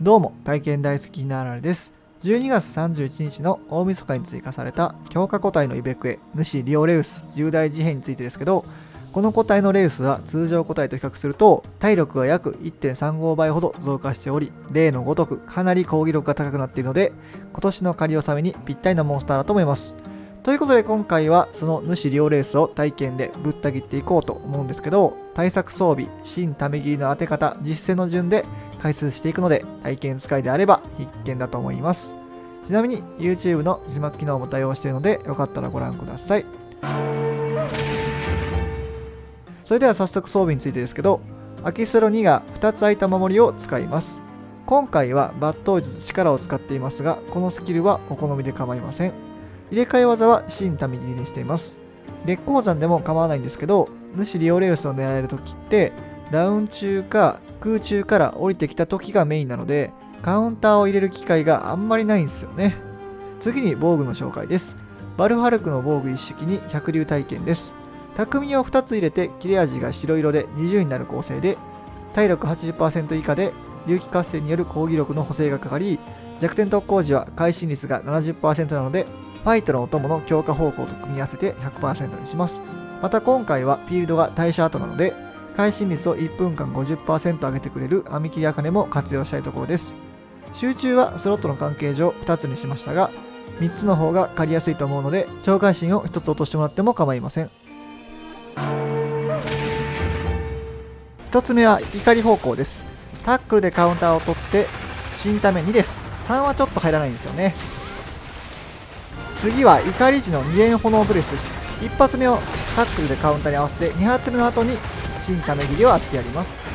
どうも、体験大好きなられです。12月31日の大晦日に追加された強化個体のイベクエ、主リオレウス重大事変についてですけど、この個体のレウスは通常個体と比較すると体力が約 1.35 倍ほど増加しており、例のごとくかなり攻撃力が高くなっているので、今年の仮納めにぴったりなモンスターだと思います。ということで今回はその主リオレウスを体験でぶった切っていこうと思うんですけど、対策装備、新ため切りの当て方、実践の順で解説していくので、体験使いであれば必見だと思います。ちなみに YouTube の字幕機能も対応しているので、よかったらご覧ください。それでは早速装備についてですけど、アキスロ2が2つ空いた守りを使います。今回は抜刀術力を使っていますが、このスキルはお好みで構いません。入れ替え技は新ため切りにしています。月光山でも構わないんですけど、主リオレウスを狙えるときって、ダウン中か空中から降りてきた時がメインなので、カウンターを入れる機会があんまりないんですよね。次に防具の紹介です。バルファルクの防具一式に百竜体験です。匠を2つ入れて切れ味が白色で20になる構成で、体力 80% 以下で隆起活性による攻撃力の補正がかかり、弱点特攻時は会心率が 70% なので、ファイトのお供の強化方向と組み合わせて 100% にします。また今回はフィールドが代謝後なので、会心率を1分間 50% 上げてくれる網切り茜も活用したいところです。集中はスロットの関係上2つにしましたが、3つの方が借りやすいと思うので、超会心を1つ落としてもらっても構いません。1つ目は怒り方向です。タックルでカウンターを取って新ため2です。3はちょっと入らないんですよね。次は怒り時の2連炎ブレスです。1発目をタックルでカウンターに合わせて、2発目の後に新ため切りを当ててやります。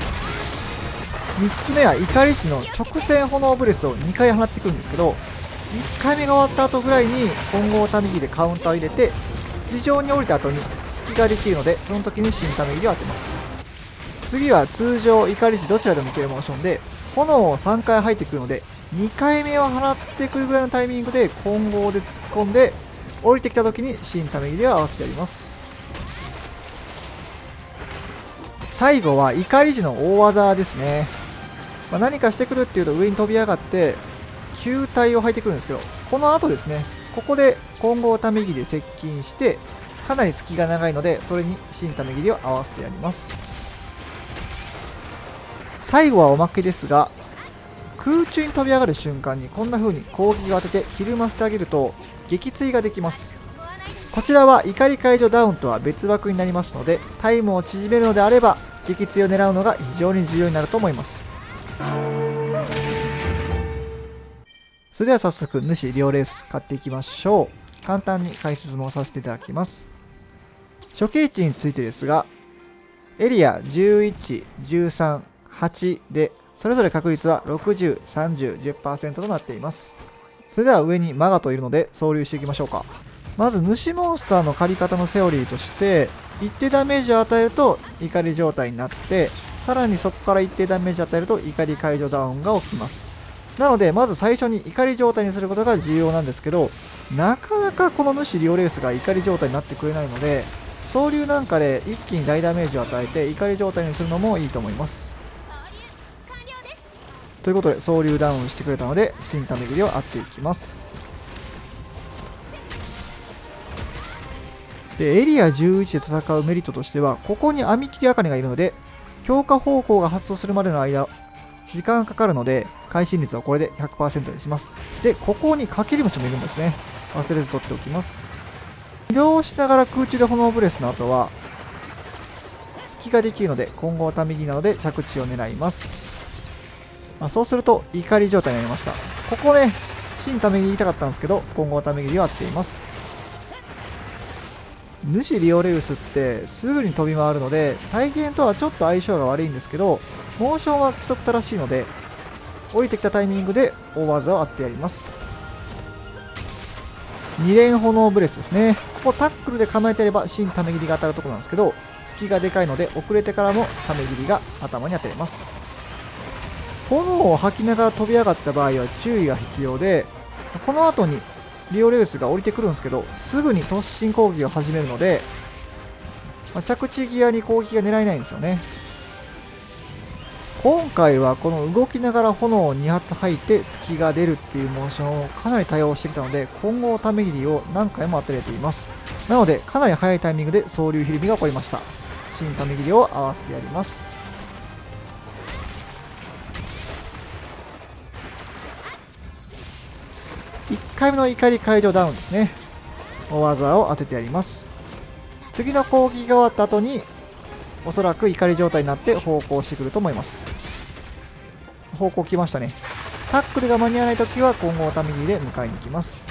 3つ目は怒り時の直線炎ブレスを2回放ってくるんですけど、1回目が終わった後ぐらいに混合ため切りでカウンターを入れて、地上に降りた後に隙ができるので、その時に新ため切りを当てます。次は通常怒り時どちらでもいけるモーションで、炎を3回入ってくるので、2回目を放ってくるぐらいのタイミングで混合で突っ込んで、降りてきた時に新ため切りを合わせてやります。最後は怒り時の大技ですね。何かしてくるっていうと上に飛び上がって球体を履いてくるんですけど、この後ですね、ここで混合ため切りで接近して、かなり隙が長いので、それに新ため切りを合わせてやります。最後はおまけですが、空中に飛び上がる瞬間にこんな風に攻撃を当ててひるませてあげると撃墜ができます。こちらは怒り解除ダウンとは別枠になりますので、タイムを縮めるのであれば撃墜を狙うのが非常に重要になると思います。それでは早速主リオレウス買っていきましょう。簡単に解説もさせていただきます。処刑値についてですが、エリア11、13、8でそれぞれ確率は60、30、10% となっています。それでは上にマガトいるので総流していきましょうか。まず主モンスターの狩り方のセオリーとして、一定ダメージを与えると怒り状態になって、さらにそこから一定ダメージを与えると怒り解除ダウンが起きます。なのでまず最初に怒り状態にすることが重要なんですけど、なかなかこの主リオレウスが怒り状態になってくれないので、総流なんかで一気に大ダメージを与えて怒り状態にするのもいいと思います。ということで総流ダウンしてくれたので、新ため切りを当てていきます。でエリア11で戦うメリットとしては、ここに網切り茜がいるので、強化方向が発動するまでの間時間がかかるので、会心率はこれで 100% にします。でここにかけり虫もいるんですね。忘れず取っておきます。移動しながら空中で炎ブレスの後は隙ができるので、混合ため切りなので着地を狙います。そうすると怒り状態になりました。ここね、新ため切り言いたかったんですけど、混合ため切りを合っています。主リオレウスってすぐに飛び回るので、体験とはちょっと相性が悪いんですけど、モーションは規則正しいので、降りてきたタイミングで大技を当ってやります。2連炎ブレスですね。ここタックルで構えていれば新ため切りが当たるところなんですけど、隙がでかいので遅れてからもため切りが頭に当てれます。炎を吐きながら飛び上がった場合は注意が必要で、この後にリオレウスが降りてくるんですけど、すぐに突進攻撃を始めるので、着地際に攻撃が狙えないんですよね。今回はこの動きながら炎を2発吐いて隙が出るっていうモーションをかなり多用してきたので、混合ため切りを何回も当てれています。なのでかなり早いタイミングで総流ひるみが起こりました。新ため切りを合わせてやります。1回目の怒り解除ダウンですね。大技を当ててやります。次の攻撃が終わった後におそらく怒り状態になって方向してくると思います。方向来ましたね。タックルが間に合わないときは混合ため切りで迎えに行きます。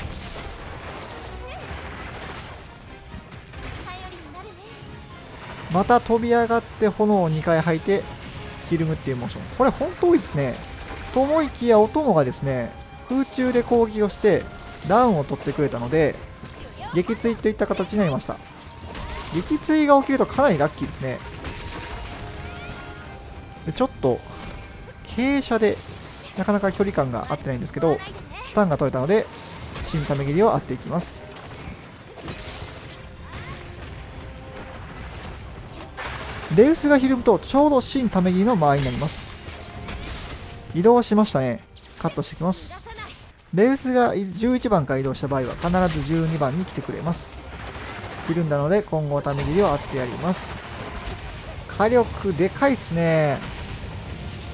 また飛び上がって炎を2回吐いてひるむっていうモーション、これ本当多いですね。と思いきやお供がですね、空中で攻撃をしてダウンを取ってくれたので撃墜といった形になりました。撃墜が起きるとかなりラッキーですね。でちょっと傾斜でなかなか距離感が合ってないんですけど、スタンが取れたので新ため切りを当ていきます。レウスがひるむとちょうど新ため切りの間合いになります。移動しましたね。カットしていきます。レウスが11番から移動した場合は必ず12番に来てくれます。ひるんだので混合ため切りを当ててやります。火力でかいっすね。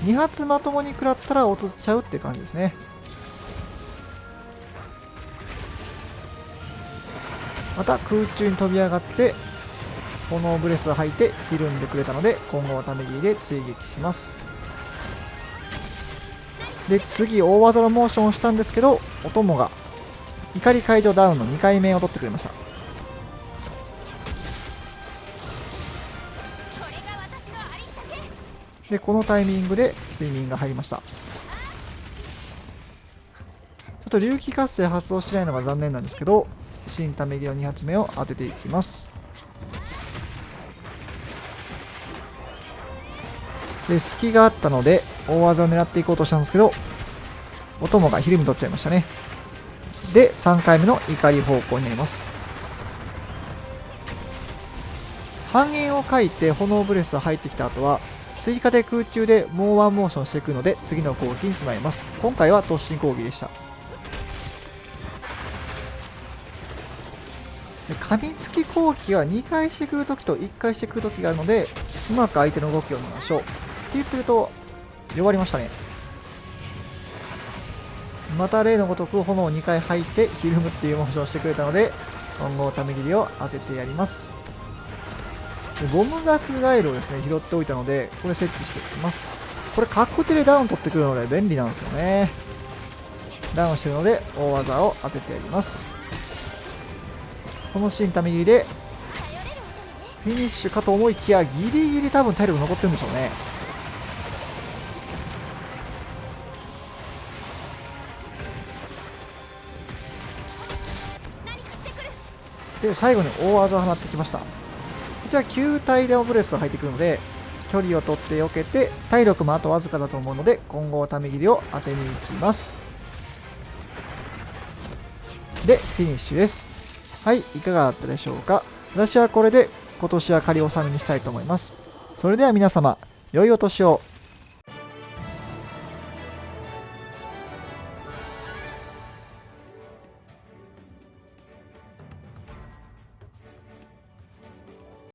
2発まともに食らったら落ちちゃうって感じですね。また空中に飛び上がって炎ブレスを吐いてひるんでくれたので混合ため切りで追撃します。で次大技のモーションをしたんですけど、お供が怒り解除ダウンの2回目を取ってくれました。でこのタイミングで睡眠が入りました。ちょっと隆起活性発動してないのが残念なんですけど、新ため切りの2発目を当てていきます。で隙があったので大技を狙っていこうとしたんですけど、お供がひるみ取っちゃいましたね。で3回目の怒り方向になります。半円を書いて炎ブレスが入ってきた後は追加で空中でもうワンモーションしていくので次の攻撃に備えます。今回は突進攻撃でした。噛みつき攻撃は2回してくるときと1回してくるときがあるので、うまく相手の動きを見ましょう。って言ってると弱りましたね。また例のごとく炎を2回吐いてひるむっていうモーションをしてくれたので混合ため切りを当ててやります。でボムガスガイルをですね拾っておいたのでこれ設置していきます。これ確定でダウン取ってくるので便利なんですよね。ダウンしてるので大技を当ててやります。この新ため切りでフィニッシュかと思いきやギリギリ多分体力残ってるんでしょうね。で最後に大技を放ってきました。こちら球体でもブレスが入ってくるので距離を取って避けて体力もあとわずかだと思うので混合ため切りを当てに行きます。でフィニッシュです。はい、いかがだったでしょうか。私はこれで今年は仮納めにしたいと思います。それでは皆様良いお年を。